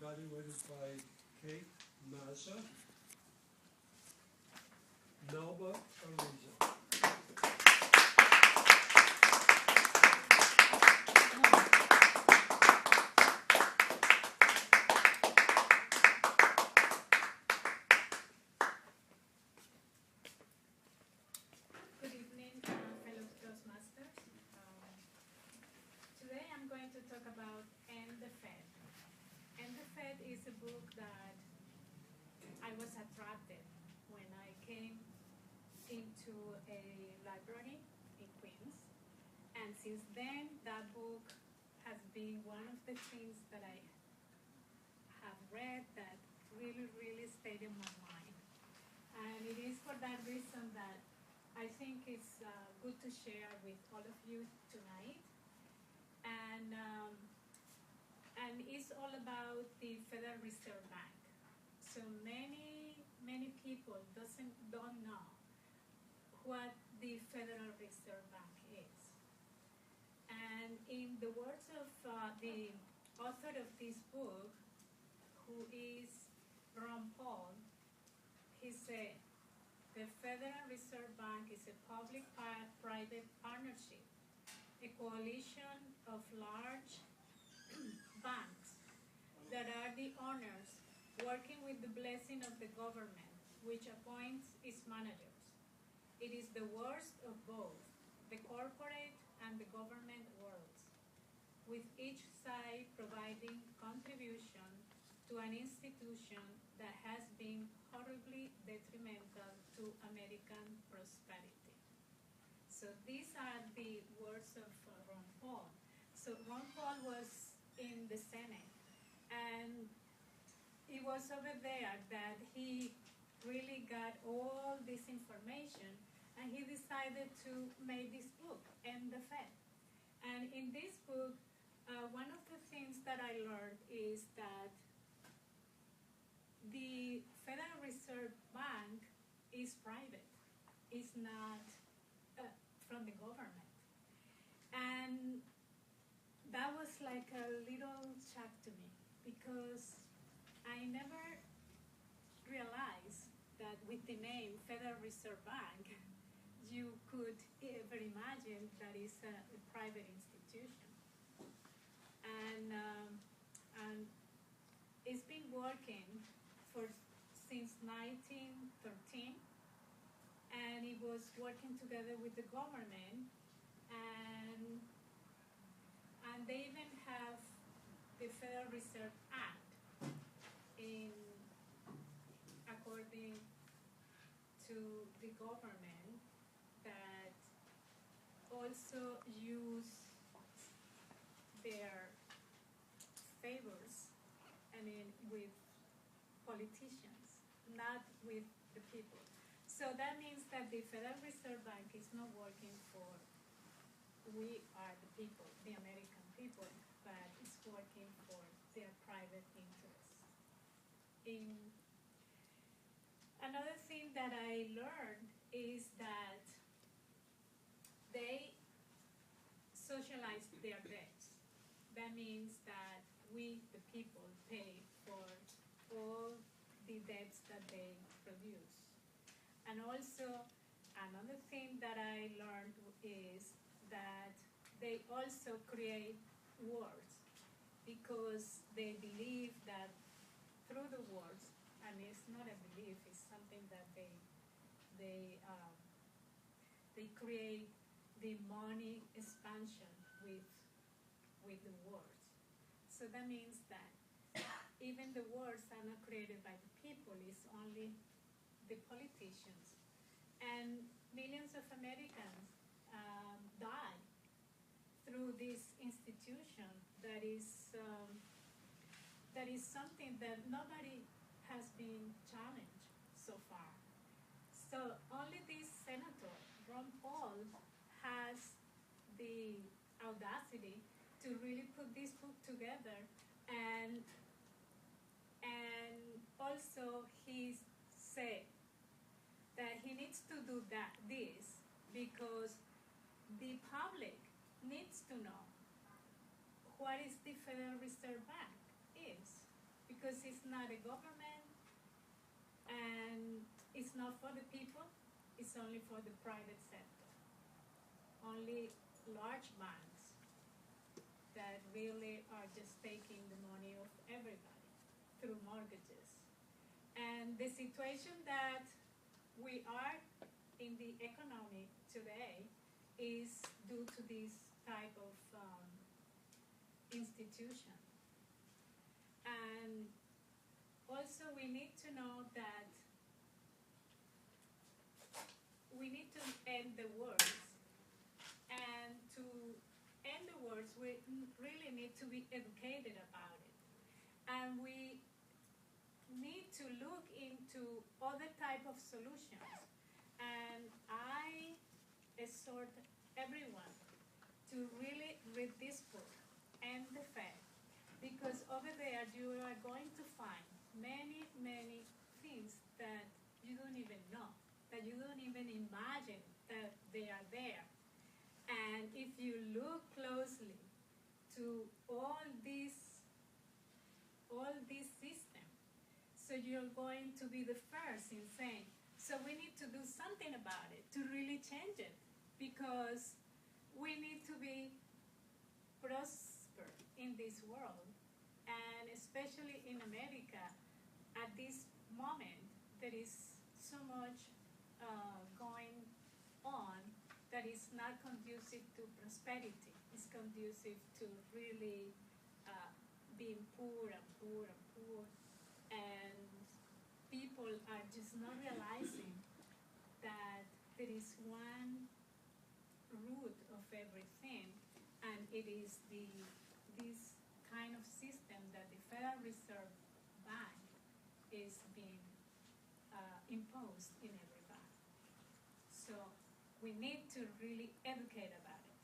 evaluated by Kate, Masha, Melba, Alicia. Good evening, fellow Toastmasters. Today I'm going to talk about And the Fed. And the Fed is a book that I was attracted when I came into a library in Queens. And since then, that book has been one of the things that I have read that really, really stayed in my mind. And it is for that reason that I think it's good to share with all of you tonight. And it's all about the Federal Reserve Bank. So many people don't know what the Federal Reserve Bank is. And in the words of the author of this book, who is Ron Paul, he said, the Federal Reserve Bank is a public-private partnership, a coalition of large banks that are the owners working with the blessing of the government, which appoints its managers. It is the worst of both, the corporate and the government worlds, with each side providing contribution to an institution that has been horribly detrimental to American prosperity. So these are the words of Ron Paul. So Ron Paul was in the Senate, and it was over there that he really got all this information, and he decided to make this book, And the Fed. And in this book, one of the things that I learned is that the Federal Reserve Bank is private. It's not from the government. And that was like a little shock to me, because I never realized that with the name Federal Reserve Bank, you could ever imagine that it's a private institution. And it's been working since 1913, and it was working together with the government, and they even have the Federal Reserve Act according to the government, that also use their favors, with politicians, not with the people. So that means that the Federal Reserve Bank is not working for we are the people, the American people, but it's working for their private interests. Another thing that I learned is that they socialize their debts. That means that we, the people, pay for all the debts that they produce. And also, another thing that I learned is that they also create wars, because they believe that through the wars, and it's not a belief, it's something that they create the money expansion with the wars. So that means that even the wars are not created by the people, it's only the politicians. And millions of Americans die through this institution that is something that nobody has been challenged so far. So only this senator, Ron Paul, has the audacity to really put this book together, and also he said that he needs to do this because the public needs to know what is the Federal Reserve Bank is, because it's not a government and it's not for the people, it's only for the private sector. Only large banks that really are just taking the money of everybody through mortgages. And the situation that we are in the economy today is due to this type of institution. And also we need to know that we need to end the wars. And to end the wars, we really need to be educated about it. And we need to look into other type of solutions. And I exhort everyone to really read this book, End the Fed, because over there you are going to find many, many things that you don't even know, that you don't even imagine that they are there. And if you look closely to all these systems, so you're going to be the first in saying, so we need to do something about it to really change it, because we need to be prosper in this world, and especially in America at this moment there is so much going on that is not conducive to prosperity. It's conducive to really being poor and poor and poor, and people are just not realizing that there is one root of everything, and it is this kind of system that the Federal Reserve Bank is being imposed in every bank. So we need to really educate about it.